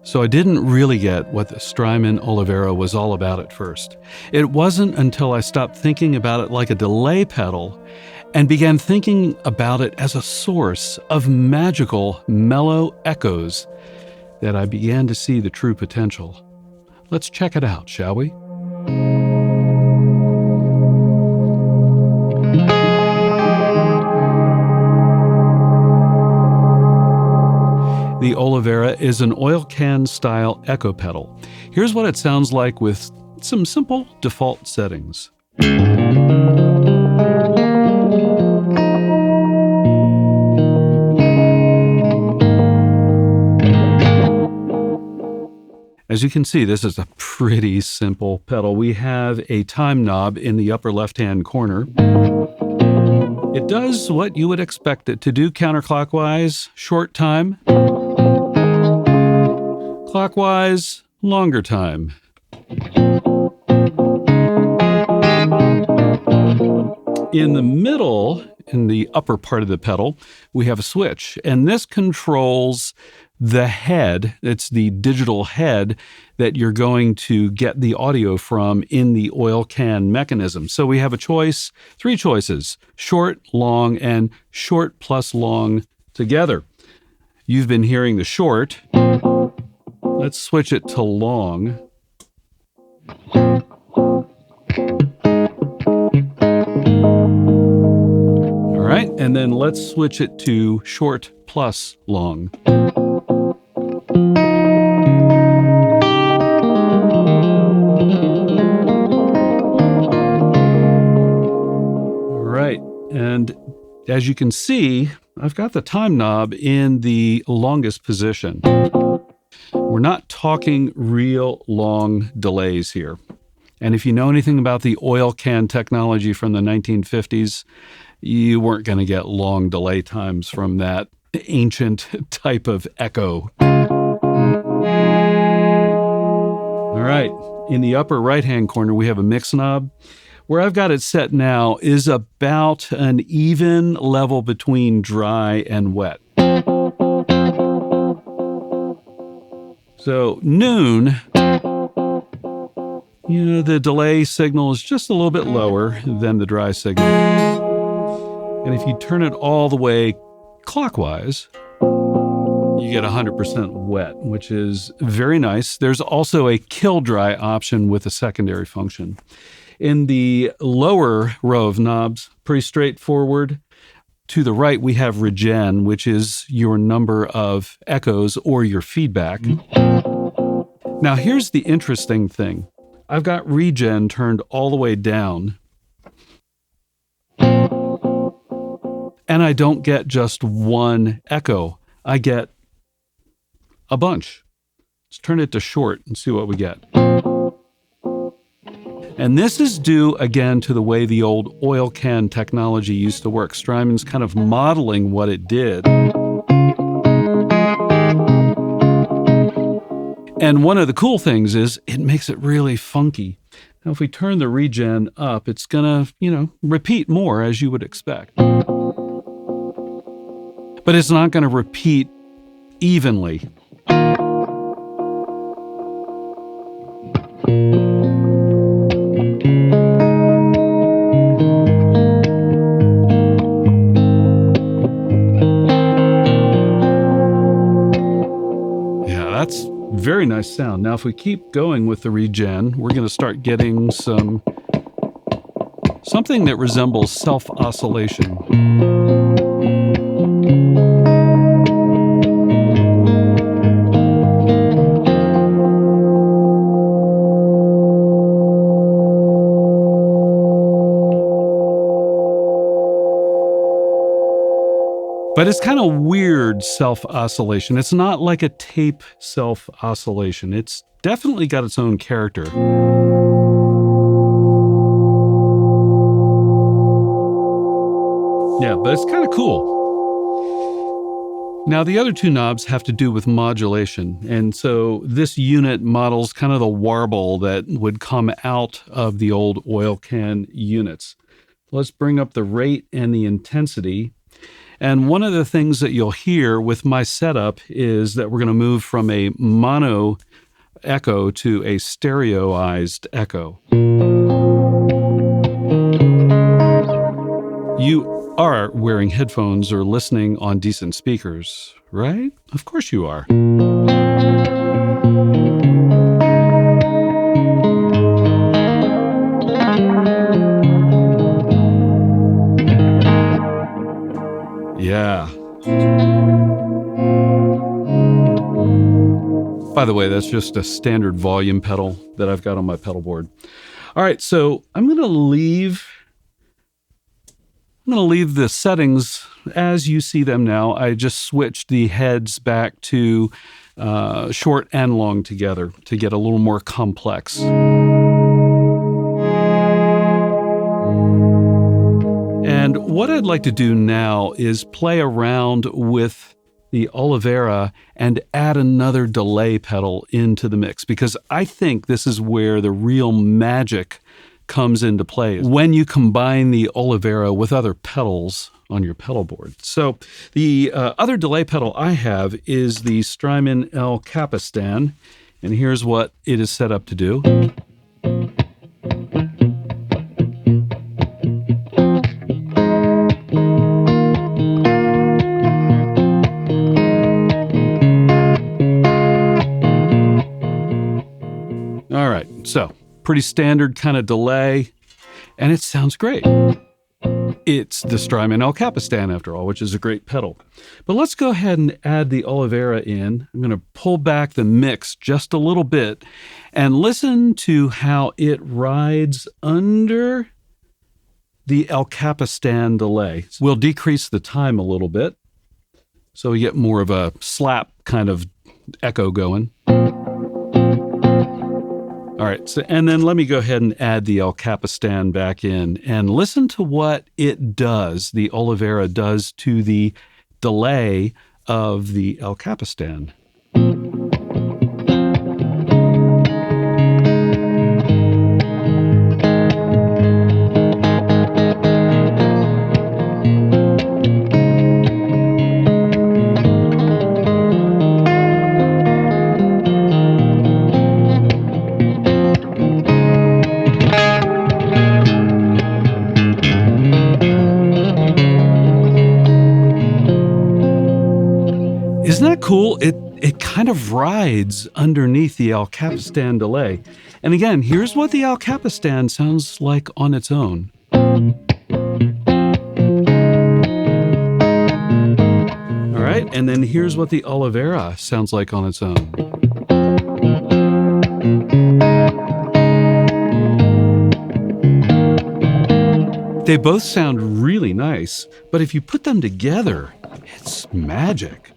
So I didn't really get what the Strymon Olivera was all about at first. It wasn't until I stopped thinking about it like a delay pedal and began thinking about it as a source of magical, mellow echoes that I began to see the true potential. Let's check it out, shall we? The Olivera is an oil can style echo pedal. Here's what it sounds like with some simple default settings. As you can see, this is a pretty simple pedal. We have a time knob in the upper left-hand corner. It does what you would expect it to do counterclockwise, short time. Clockwise, longer time. In the middle, in the upper part of the pedal, we have a switch, and this controls the head. It's the digital head that you're going to get the audio from in the oil can mechanism. So we have a choice, 3 choices, short, long, and short plus long together. You've been hearing the short. Let's switch it to long. All right, and then let's switch it to short plus long. All right, and as you can see, I've got the time knob in the longest position. We're not talking real long delays here. And if you know anything about the oil can technology from the 1950s, you weren't going to get long delay times from that ancient type of echo. All right, in the upper right-hand corner, we have a mix knob. Where I've got it set now is about an even level between dry and wet. So noon, the delay signal is just a little bit lower than the dry signal. And if you turn it all the way clockwise, you get 100% wet, which is very nice. There's also a kill dry option with a secondary function. In the lower row of knobs, pretty straightforward. To the right, we have regen, which is your number of echoes or your feedback. Now, here's the interesting thing. I've got regen turned all the way down. And I don't get just one echo. I get a bunch. Let's turn it to short and see what we get. And this is due, again, to the way the old oil can technology used to work. Strymon's kind of modeling what it did. And one of the cool things is it makes it really funky. Now, if we turn the regen up, it's going to, repeat more, as you would expect. But it's not going to repeat evenly. That's very nice sound. Now, if we keep going with the regen, we're going to start getting something that resembles self-oscillation. But it's kind of weird self-oscillation. It's not like a tape self-oscillation. It's definitely got its own character. Yeah, but it's kind of cool. Now, the other 2 knobs have to do with modulation. And so this unit models kind of the warble that would come out of the old oil can units. Let's bring up the rate and the intensity. And one of the things that you'll hear with my setup is that we're going to move from a mono echo to a stereoized echo. You are wearing headphones or listening on decent speakers, right? Of course you are. Yeah. By the way, that's just a standard volume pedal that I've got on my pedal board. All right, so I'm going to leave the settings as you see them now. I just switched the heads back to short and long together to get a little more complex. And what I'd like to do now is play around with the Olivera and add another delay pedal into the mix, because I think this is where the real magic comes into play, when you combine the Olivera with other pedals on your pedal board. So the other delay pedal I have is the Strymon El Capistan, and here's what it is set up to do. All right, so pretty standard kind of delay, and it sounds great. It's the Strymon El Capistan, after all, which is a great pedal. But let's go ahead and add the Olivera in. I'm going to pull back the mix just a little bit and listen to how it rides under the El Capistan delay. We'll decrease the time a little bit so we get more of a slap kind of echo going. All right, so, and then let me go ahead and add the El Capistan back in and listen to what it does, the Olivera does to the delay of the El Capistan. Isn't that cool? It kind of rides underneath the El Capistan delay. And again, here's what the El Capistan sounds like on its own. All right, and then here's what the Olivera sounds like on its own. They both sound really nice, but if you put them together, it's magic.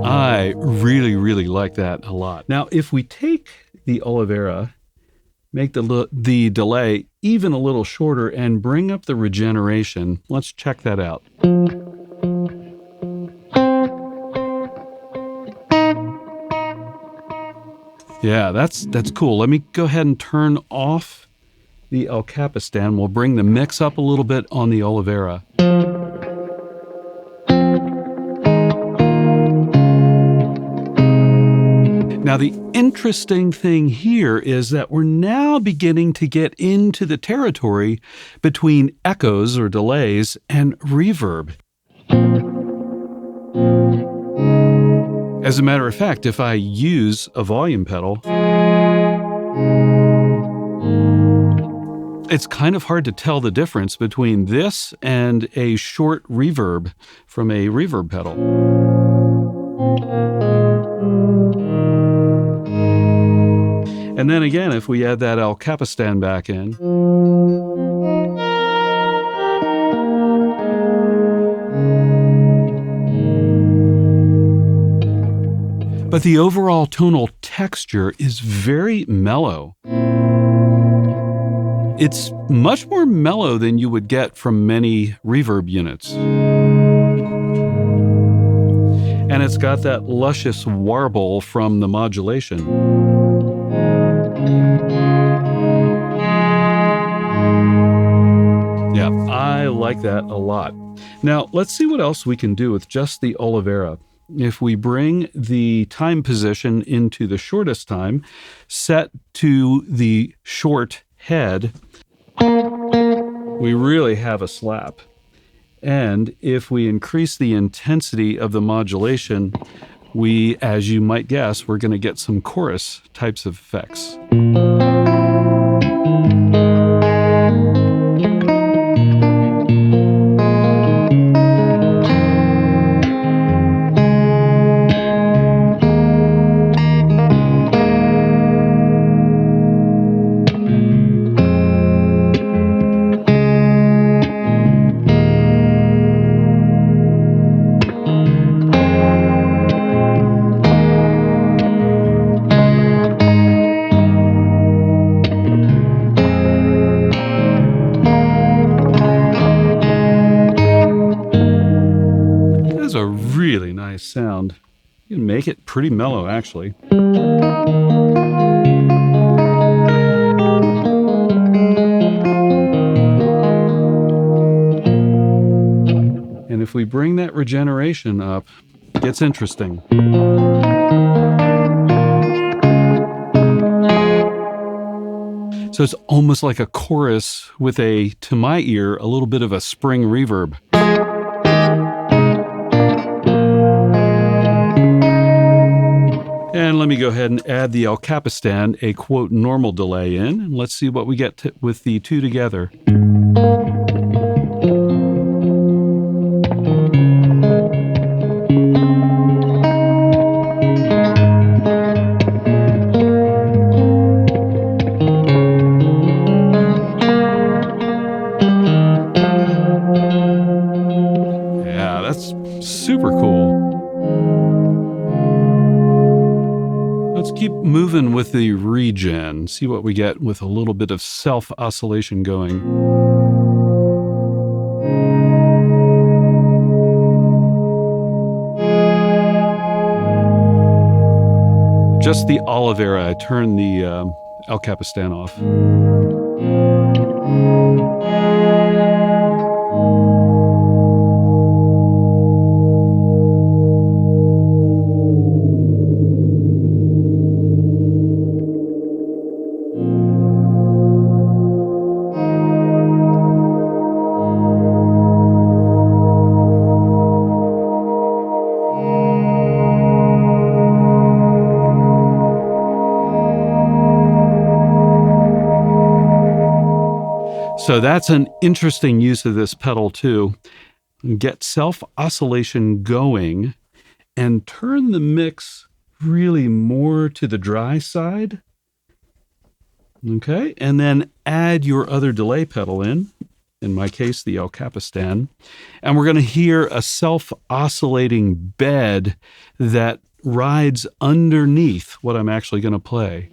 I really like that a lot. Now, if we take the Olivera, make the delay even a little shorter, and bring up the regeneration, let's check that out. Yeah, that's cool. Let me go ahead and turn off the El Capistan. We'll bring the mix up a little bit on the Olivera. Now, the interesting thing here is that we're now beginning to get into the territory between echoes or delays and reverb. As a matter of fact, if I use a volume pedal, it's kind of hard to tell the difference between this and a short reverb from a reverb pedal. And then again, if we add that El Capistan back in, but the overall tonal texture is very mellow. It's much more mellow than you would get from many reverb units. And it's got that luscious warble from the modulation. Yeah, I like that a lot. Now, let's see what else we can do with just the Olivera. If we bring the time position into the shortest time, set to the short head, we really have a slap. And if we increase the intensity of the modulation, we, as you might guess, we're going to get some chorus types of effects. A really nice sound. You can make it pretty mellow, actually. And if we bring that regeneration up, it gets interesting. So it's almost like a chorus with a, to my ear, a little bit of a spring reverb. And let me go ahead and add the El Capistan, a quote normal delay in, and let's see what we get with the two together. Yeah, that's super cool. Let's keep moving with the regen, see what we get with a little bit of self-oscillation going. Just the Olivera, I turned the El Capistan off. So that's an interesting use of this pedal too. Get self-oscillation going and turn the mix really more to the dry side. Okay, and then add your other delay pedal in my case, the El Capistan. And we're going to hear a self-oscillating bed that rides underneath what I'm actually going to play.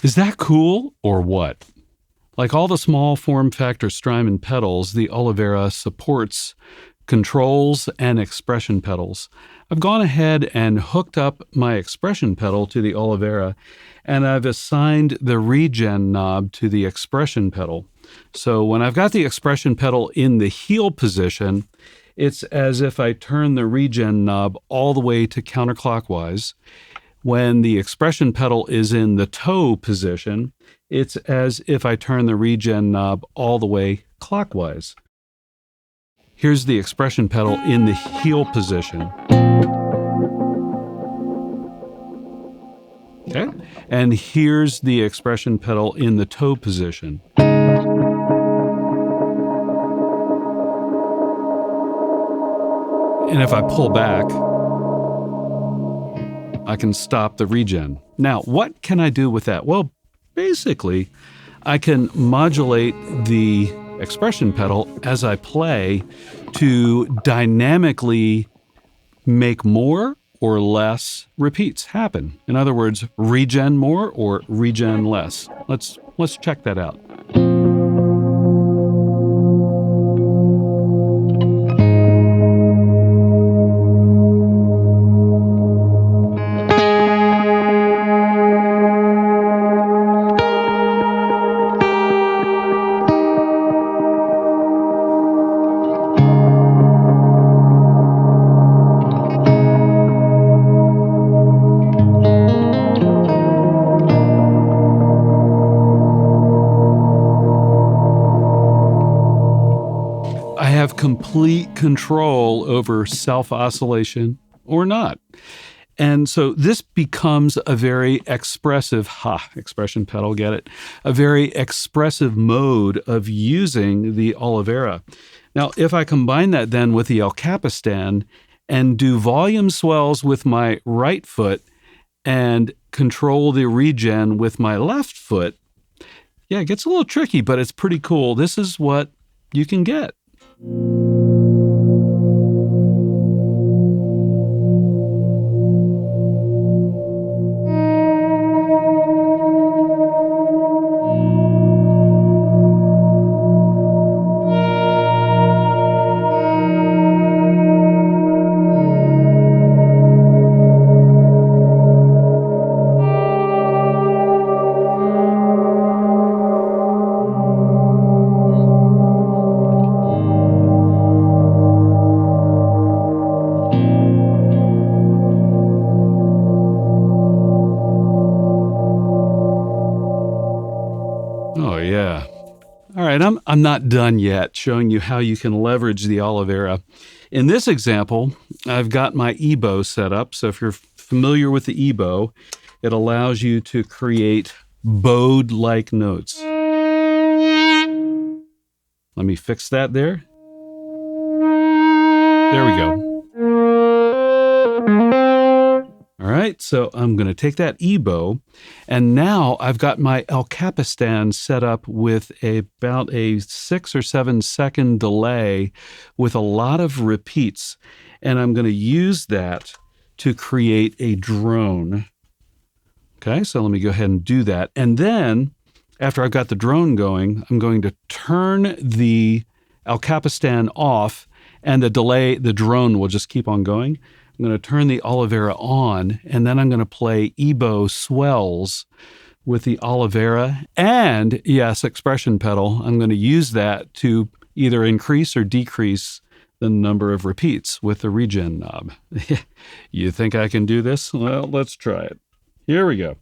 Is that cool or what? Like all the small form factor Strymon pedals, the Olivera supports controls and expression pedals. I've gone ahead and hooked up my expression pedal to the Olivera, and I've assigned the regen knob to the expression pedal. So when I've got the expression pedal in the heel position, it's as if I turn the regen knob all the way to counterclockwise. When the expression pedal is in the toe position, it's as if I turn the regen knob all the way clockwise. Here's the expression pedal in the heel position. Okay, and here's the expression pedal in the toe position. And if I pull back, I can stop the regen. Now, what can I do with that? Well, basically, I can modulate the expression pedal as I play to dynamically make more or less repeats happen. In other words, regen more or regen less. Let's check that out. I have complete control over self-oscillation or not. And so this becomes a very expressive, expression pedal, get it? A very expressive mode of using the Olivera. Now, if I combine that then with the El Capistan and do volume swells with my right foot and control the regen with my left foot, yeah, it gets a little tricky, but it's pretty cool. This is what you can get. Oh, yeah. All right, I'm not done yet showing you how you can leverage the Olivera. In this example, I've got my EBow set up. So if you're familiar with the EBow, it allows you to create bowed-like notes. Let me fix that there. There we go. All right, so I'm going to take that EBow, and now I've got my El Capistan set up with about a 6 or 7 second delay with a lot of repeats, and I'm going to use that to create a drone. Okay, so let me go ahead and do that. And then, after I've got the drone going, I'm going to turn the El Capistan off, and the drone will just keep on going. I'm going to turn the Olivera on, and then I'm going to play EBow swells with the Olivera and, yes, expression pedal. I'm going to use that to either increase or decrease the number of repeats with the regen knob. You think I can do this? Well, let's try it. Here we go.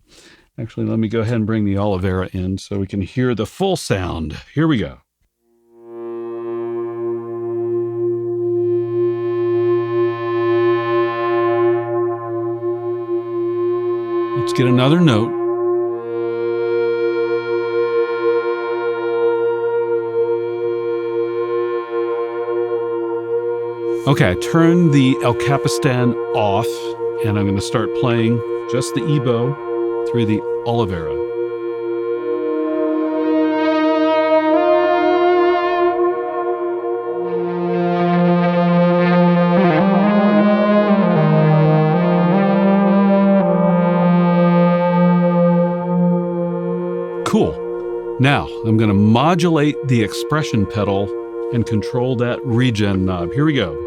Actually, let me go ahead and bring the Olivera in so we can hear the full sound. Here we go. Let's get another note. Okay, I turn the El Capistan off, and I'm going to start playing just the EBow through the Olivera. Cool. Now, I'm going to modulate the expression pedal and control that regen knob. Here we go.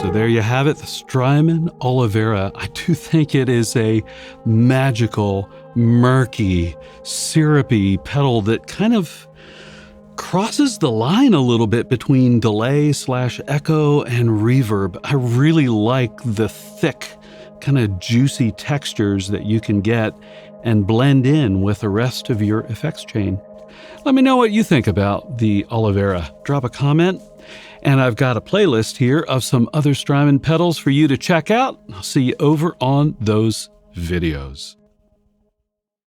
So there you have it, the Strymon Olivera. I do think it is a magical, murky, syrupy pedal that kind of crosses the line a little bit between delay / echo and reverb. I really like the thick, kind of juicy textures that you can get and blend in with the rest of your effects chain. Let me know what you think about the Olivera. Drop a comment. And I've got a playlist here of some other Strymon pedals for you to check out. I'll see you over on those videos.